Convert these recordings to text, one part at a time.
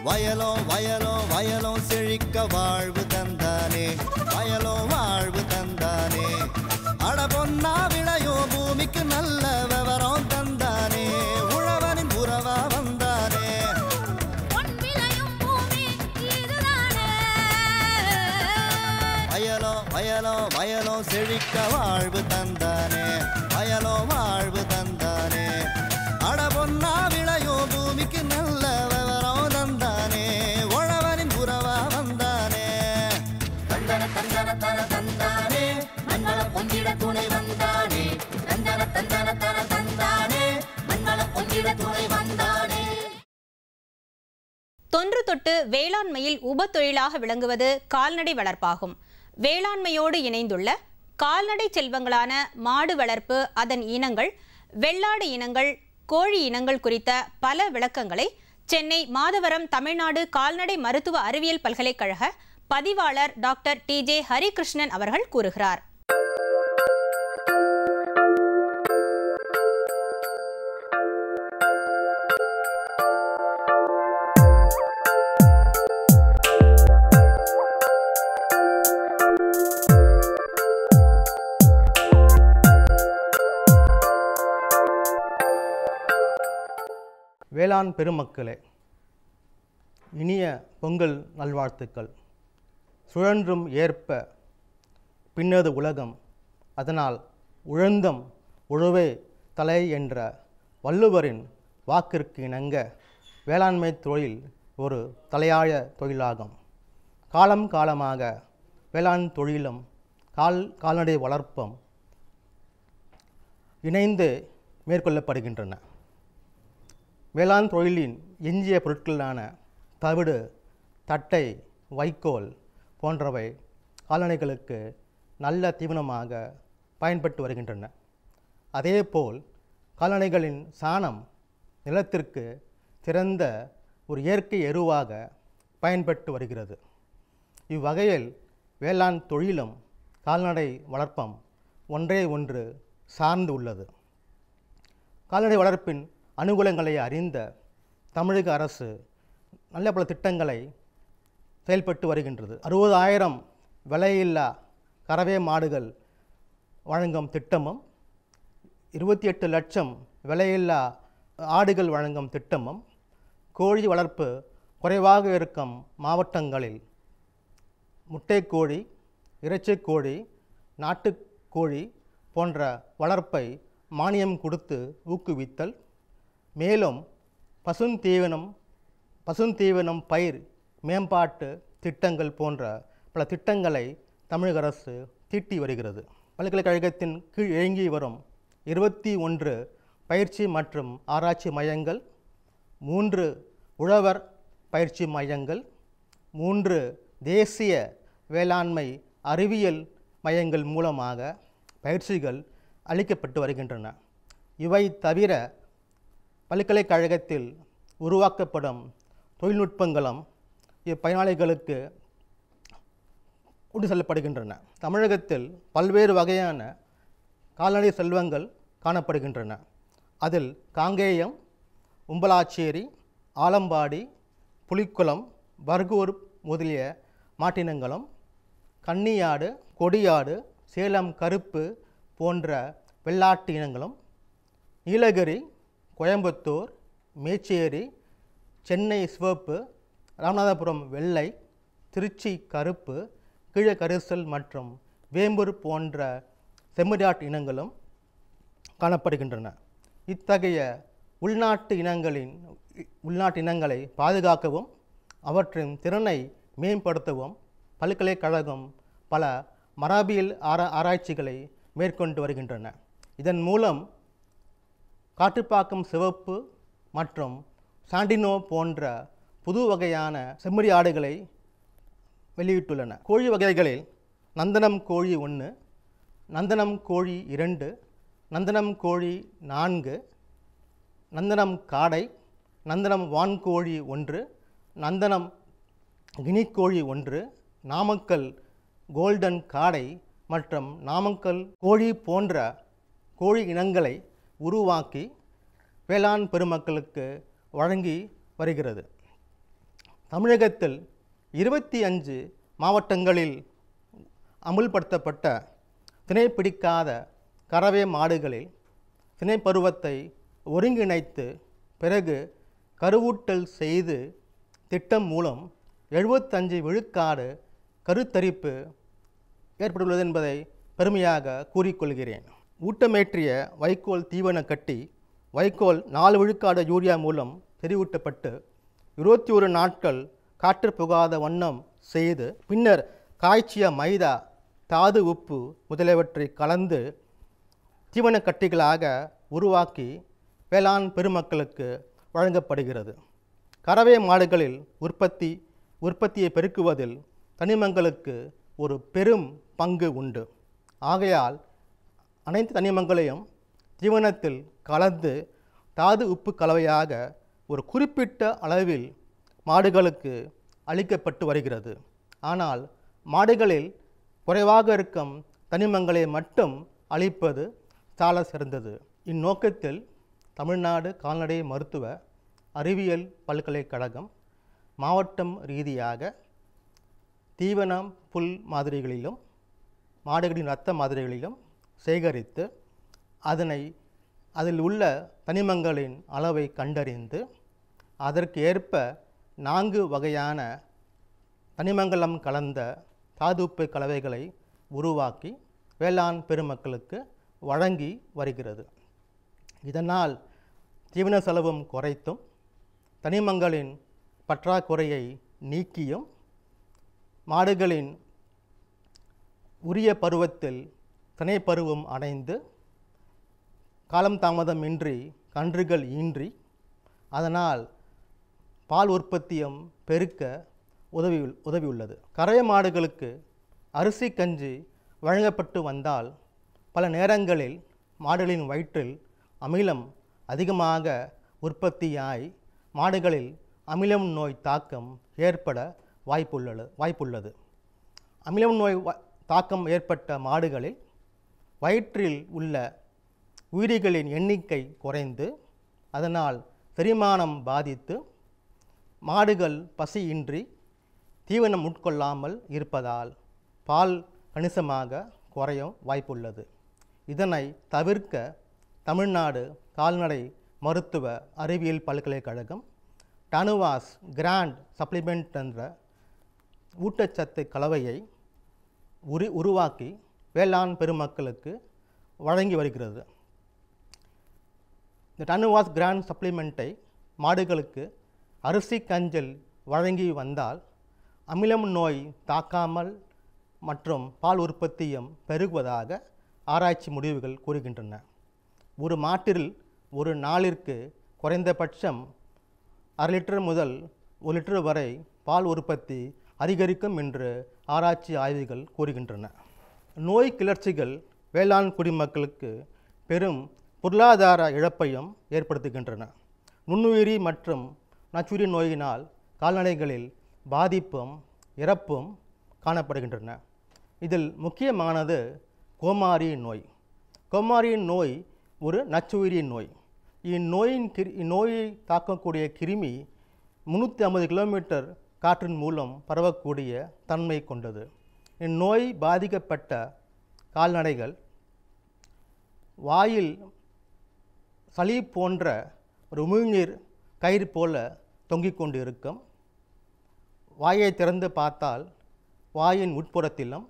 வயலோ வயலோ வயலோ செழிக்க வாழ்வு தந்தானே, வயலோ வாழ்வு தந்தானே. அட பொன்னா விளையோ பூமிக்கு நல்ல விவரம் தந்தானே, உழவனின் உறவா வந்தானே. வயலோ வயலோ வயலோ செழிக்க வாழ்வு தந்தானே, வயலோ வாழ்வு தந்தானே. அட பொன்னா விளையோ பூமிக்கு நல்ல விவரம் தந்தானே, உழவனின் உறவா வந்தானே. தந்தன தந்தன தன தந்தானே, மண்ணளம் பொங்கிட துணை வந்தானே. தந்தன தந்தன தன தந்தானே, மண்ணளம் பொங்கிட துணை வந்தானே. தொன்று தொட்டு வேளாண்மையில் உப தொழிலாக விளங்குவது கால்நடை வளர்ப்பாகும். வேளாண்மையோடு இணைந்துள்ள கால்நடை செல்வங்களான மாடு வளர்ப்பு, அதன் இனங்கள், வெள்ளாடு இனங்கள், கோழி இனங்கள் குறித்த பல விளக்கங்களை சென்னை மாதவரம் தமிழ்நாடு கால்நடை மருத்துவ அறிவியல் பல்கலைக்கழக பதிவாளர் டாக்டர் TJ ஹரிகிருஷ்ணன் அவர்கள் கூறுகிறார். வேளாண் பெருமக்களே, இனிய பொங்கல் நல்வாழ்த்துக்கள். சுழன்றும் ஏற்ப பின்னது உலகம், அதனால் உழந்தம் உழவே தலை என்ற வள்ளுவரின் வாக்கிற்கு இணங்க வேளாண்மை தொழில் ஒரு தலையாய தொழிலாகும். காலம் காலமாக வேளாண் தொழிலும் கால்நடை வளர்ப்பும் இணைந்து மேற்கொள்ளப்படுகின்றன. வேளாண் தொழிலின் எஞ்சிய பொருட்களான தவிடு, தட்டை, வைக்கோல் போன்றவை கால்நடைகளுக்கு நல்ல தீவனமாக பயன்பட்டு வருகின்றன. அதேபோல் கால்நடைகளின் சாணம் நிலத்திற்கு சிறந்த ஒரு இயற்கை எருவாக பயன்பட்டு வருகிறது. இவ்வகையில் வேளாண் தொழிலும் கால்நடை வளர்ப்பும் ஒன்றே ஒன்று சார்ந்து உள்ளது. கால்நடை வளர்ப்பின் அனுகூலங்களை அறிந்த தமிழக அரசு நல்ல பல திட்டங்களை செயல்பட்டு வருகின்றது. 60,000 விலையில்லா கறவை மாடுகள் வழங்கும் திட்டமும், 28 லட்சம் விலையில்லா ஆடுகள் வழங்கும் திட்டமும், கோழி வளர்ப்பு குறைவாக இருக்கும் மாவட்டங்களில் முட்டைக்கோழி, இறைச்சிக்கோழி, நாட்டுக்கோழி போன்ற வளர்ப்பை மானியம் கொடுத்து ஊக்குவித்தல், மேலும் பசுந்தீவனம் பயிர் மேம்பாட்டு திட்டங்கள் போன்ற பல திட்டங்களை தமிழக அரசு தீட்டி வருகிறது. பல்கலைக்கழகத்தின் கீழ் இயங்கி வரும் 21 பயிற்சி மற்றும் ஆராய்ச்சி மையங்கள், 3 உழவர் பயிற்சி மையங்கள், 3 தேசிய வேளாண்மை அறிவியல் மையங்கள் மூலமாக பயிற்சிகள் அளிக்கப்பட்டு வருகின்றன. இவை தவிர பல்கலைக்கழகத்தில் உருவாக்கப்படும் தொழில்நுட்பங்களும் இப்பயனாளிகளுக்கு கொண்டு செல்லப்படுகின்றன. தமிழகத்தில் பல்வேறு வகையான கால்நடை செல்வங்கள் காணப்படுகின்றன. அதில் காங்கேயம், உம்பலாச்சேரி, ஆலம்பாடி, புலிக்குளம், பர்கூர் முதலிய மாட்டினங்களும், கன்னியாடு, கொடியாடு, சேலம் கருப்பு போன்ற வெள்ளாட்டு இனங்களும், நீலகிரி, கோயம்புத்தூர், மேச்சேரி, சென்னை சிவப்பு, ராமநாதபுரம் வெள்ளை, திருச்சி கருப்பு, கீழக்கரிசல் மற்றும் வேம்பூர் போன்ற செம்மறியாட்டு இனங்களும் காணப்படுகின்றன. இத்தகைய உள்நாட்டு இனங்களை பாதுகாக்கவும் அவற்றின் திறனை மேம்படுத்தவும் பல்கலைக்கழகம் பல மரபியல் ஆராய்ச்சிகளை மேற்கொண்டு வருகின்றன. இதன் மூலம் காட்டுப்பாக்கம் சிவப்பு மற்றும் சாண்டினோ போன்ற புது வகையான செம்மறி ஆடுகளை வெளியிட்டுள்ளன. கோழி வகைகளில் நந்தனம் கோழி 1, நந்தனம் கோழி 2, நந்தனம் கோழி 4, நந்தனம் காடை, நந்தனம் வான்கோழி 1, நந்தனம் கினிக்கோழி 1, நாமக்கல் கோல்டன் காடை மற்றும் நாமக்கல் கோழி போன்ற கோழி இனங்களை உருவாக்கி வேளாண் பெருமக்களுக்கு வழங்கி வருகிறது. தமிழகத்தில் 25 மாவட்டங்களில் அமுல்படுத்தப்பட்ட திணை பிடிக்காத கறவை மாடுகளில் திணை பருவத்தை ஒருங்கிணைத்து பிறகு கருவூட்டல் செய்து திட்டம் மூலம் 75 விழுக்காடு கருத்தரிப்பு ஏற்பட்டுள்ளது என்பதை பெருமையாக கூறிக்கொள்கிறேன். ஊட்டமேற்றிய வைக்கோல் தீவன கட்டி வைக்கோல் 4 விழுக்காடு யூரியா மூலம் செறிவூட்டப்பட்டு 21 நாட்கள் காற்று புகாத வண்ணம் செய்து பின்னர் காய்ச்சிய மைதா தாது உப்பு முதலியவற்றை கலந்து தீவன கட்டிகளாக உருவாக்கி வேளாண் பெருமக்களுக்கு வழங்கப்படுகிறது. கறவை மாடுகளில் உற்பத்தியை பெருக்குவதில் தனிமங்களுக்கு ஒரு பெரும் பங்கு உண்டு. ஆகையால் அனைத்து தனிமங்களையும் தீவனத்தில் கலந்து தாது உப்பு கலவையாக ஒரு குறிப்பிட்ட அளவில் மாடுகளுக்கு அளிக்கப்பட்டு வருகிறது. ஆனால் மாடுகளில் குறைவாக இருக்கும் தனிமங்களை மட்டும் அளிப்பது சால சிறந்தது. இந்நோக்கத்தில் தமிழ்நாடு கால்நடை மருத்துவ அறிவியல் பல்கலைக்கழகம் மாவட்டம் ரீதியாக தீவனம் புல் மாதிரிகளிலும் மாடுகளின் இரத்த மாதிரிகளிலும் சேகரித்து அதில் உள்ள தனிமங்களின் அளவை கண்டறிந்து அதற்கு ஏற்ப 4 வகையான தனிமங்கலம் கலந்த தாதுப்பு கலவைகளை உருவாக்கி வேளாண் பெருமக்களுக்கு வழங்கி வருகிறது. இதனால் தீவன செலவும் குறைத்தும் தனிமங்களின் பற்றாக்குறையை நீக்கியும் மாடுகளின் உரிய பருவத்தில் திணை பருவம் அடைந்து காலம் தாமதமின்றி கன்றுகள் ஈன்றி அதனால் பால் உற்பத்தியும் பெருக்க உதவியுள்ளது. கறவை மாடுகளுக்கு அரிசி கஞ்சி வழங்கப்பட்டு வந்தால் பல நேரங்களில் மாடுகளின் வயிற்றில் அமிலம் அதிகமாக உற்பத்தியாய் மாடுகளில் அமிலம் நோய் தாக்கம் ஏற்பட வாய்ப்புள்ளது. அமிலம் நோய் தாக்கம் ஏற்பட்ட மாடுகளில் வயிற்றில் உள்ள உயிரிகளின் எண்ணிக்கை குறைந்து அதனால் செரிமானம் பாதித்து மாடுகள் பசியின்றி தீவனம் உட்கொள்ளாமல் இருப்பதால் பால் கணிசமாக குறையும் வாய்ப்புள்ளது. இதனை தவிர்க்க தமிழ்நாடு கால்நடை மருத்துவ அறிவியல் பல்கலைக்கழகம் டனுவாஸ் கிராண்ட் சப்ளிமெண்ட் என்ற ஊட்டச்சத்து கலவையை உருவாக்கி வேளாண் பெருமக்களுக்கு வழங்கி வருகிறது. இந்த டனுவாஸ் கிராண்ட் சப்ளிமெண்ட்டை மாடுகளுக்கு அரிசி கஞ்சில் வழங்கி வந்தால் அமிலம் நோய் தாக்காமல் மற்றும் பால் உற்பத்தியும் பெருகுவதாக ஆராய்ச்சி முடிவுகள் கூறுகின்றன. ஒரு மாட்டில் ஒரு நாளிற்கு குறைந்தபட்சம் 1/2 லிட்டர் முதல் 1 லிட்டர் வரை பால் உற்பத்தி அதிகரிக்கும் என்று ஆராய்ச்சி ஆய்வுகள் கூறுகின்றன. நோய் கிளர்ச்சிகள் வேளாண் குடிமக்களுக்கு பெரும் பொருளாதார இழப்பையும் ஏற்படுத்துகின்றன. நுண்ணுயிரி மற்றும் நச்சுயிரி நோயினால் கால்நடைகளில் பாதிப்பும் இறப்பும் காணப்படுகின்றன. இதில் முக்கியமானது கோமாரி நோய். கோமாரி நோய் ஒரு நச்சுயிரி நோய். இந்நோயை தாக்கக்கூடிய கிருமி 350 கிலோமீட்டர் காற்றின் மூலம் பரவக்கூடிய தன்மை கொண்டது. இந்நோய் பாதிக்கப்பட்ட கால்நடைகள் வாயில் சளி போன்ற ஒரு உமிழ்நீர் கயிறு போல தொங்கிக் கொண்டு இருக்கும். வாயை திறந்து பார்த்தால் வாயின் உட்புறத்திலும்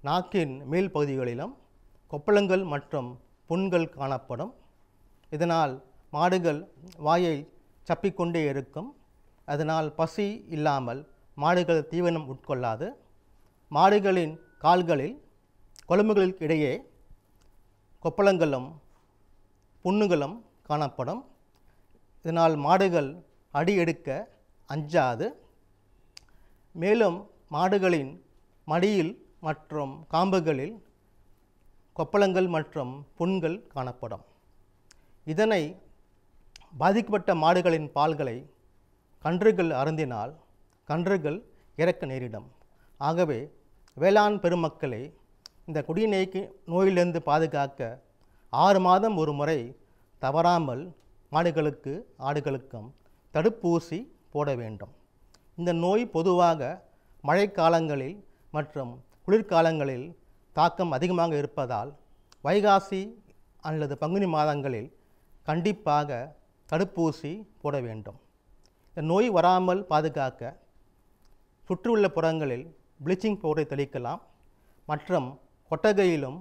நாக்கின் மேல் பகுதிகளிலும் கொப்பளங்கள் மற்றும் புண்கள் காணப்படும். இதனால் மாடுகள் வாயை சப்பிக்கொண்டே இருக்கும். அதனால் பசி இல்லாமல் மாடுகள் தீவனம் உட்கொள்ளாது. மாடுகளின் கால்களில் கொழும்புகளுக்கு இடையே கொப்பளங்களும் புண்ணுகளும் காணப்படும். இதனால் மாடுகள் அடி எடுக்க அஞ்சாது. மேலும் மாடுகளின் மடியில் மற்றும் காம்புகளில் கொப்பளங்கள் மற்றும் புண்கள் காணப்படும். இதனை பாதிக்கப்பட்ட மாடுகளின் பால்களை கன்றுகள் அருந்தினால் கன்றுகள் இறக்க நேரிடும். ஆகவே வேளாண் பெருமக்களை இந்த குடிநீக்கு நோயிலிருந்து பாதுகாக்க 6 மாதம் ஒரு முறை தவறாமல் மாடுகளுக்கு ஆடுகளுக்கும் தடுப்பூசி போட வேண்டும். இந்த நோய் பொதுவாக மழைக்காலங்களில் மற்றும் குளிர்காலங்களில் தாக்கம் அதிகமாக இருப்பதால் வைகாசி அல்லது பங்குனி மாதங்களில் கண்டிப்பாக தடுப்பூசி போட வேண்டும். இந்த நோய் வராமல் பாதுகாக்க சுற்றியுள்ள புறங்களில் ப்ளீச்சிங் பவுடரை தெளிக்கலாம். மற்றும் கொட்டகையிலும்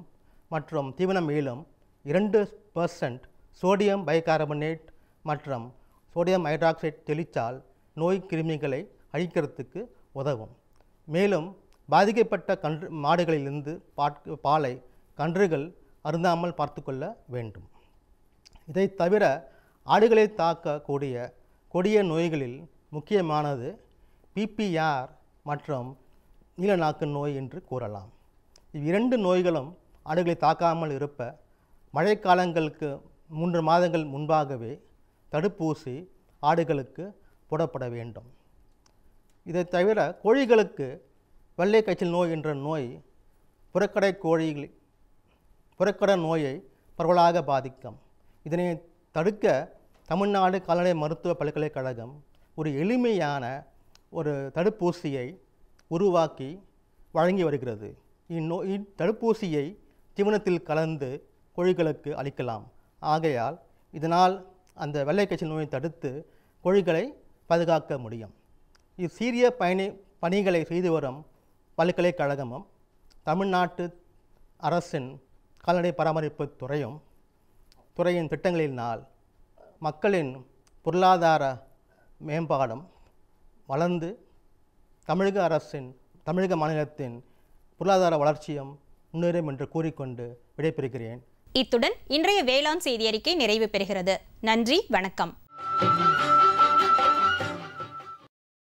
மற்றும் தீவனமையிலும் 2% சோடியம் பைகார்பனேட் மற்றும் சோடியம் ஹைட்ராக்சைடு தெளித்தால் நோய் கிருமிகளை அழிக்கிறதுக்கு உதவும். மேலும் பாதிக்கப்பட்ட மாடுகளிலிருந்து பாலை கன்றுகள் அருந்தாமல் பார்த்து கொள்ள வேண்டும். இதை தவிர ஆடுகளை தாக்கக்கூடிய கொடிய நோய்களில் முக்கியமானது PPR மற்றும் நீலநாக்கு நோய் என்று கூறலாம். இவ்விரண்டு நோய்களும் ஆடுகளை தாக்காமல் இருப்ப மழைக்காலங்களுக்கு 3 மாதங்கள் முன்பாகவே தடுப்பூசி ஆடுகளுக்கு போடப்பட வேண்டும். இதை தவிர கோழிகளுக்கு வெள்ளை காய்ச்சல் நோய் என்ற நோய் புறக்கடை நோயை பரவலாக பாதிக்கும். இதனை தடுக்க தமிழ்நாடு கால்நடை மருத்துவ பல்கலைக்கழகம் ஒரு எளிமையான ஒரு தடுப்பூசியை உருவாக்கி வழங்கி வருகிறது. தடுப்பூசியை தீவனத்தில் கலந்து கோழிகளுக்கு அளிக்கலாம். ஆகையால் இதனால் அந்த வெள்ளை காய்ச்சல் நோயை தடுத்து கோழிகளை பாதுகாக்க முடியும். சீரிய பணிகளை செய்து வரும் பல்கலைக்கழகமும் தமிழ்நாட்டு அரசின் கால்நடை பராமரிப்பு துறையின் திட்டங்களினால் மக்களின் பொருளாதார மேம்பாடும் வளர்ந்து தமிழக மாநிலத்தின் பொருளாதார வளர்ச்சியும் முன்னேறும் என்று கூறிக்கொண்டு விடைபெறுகிறேன். இத்துடன் இன்றைய வேளாண் செய்தி அறிக்கை நிறைவு பெறுகிறது. நன்றி, வணக்கம்.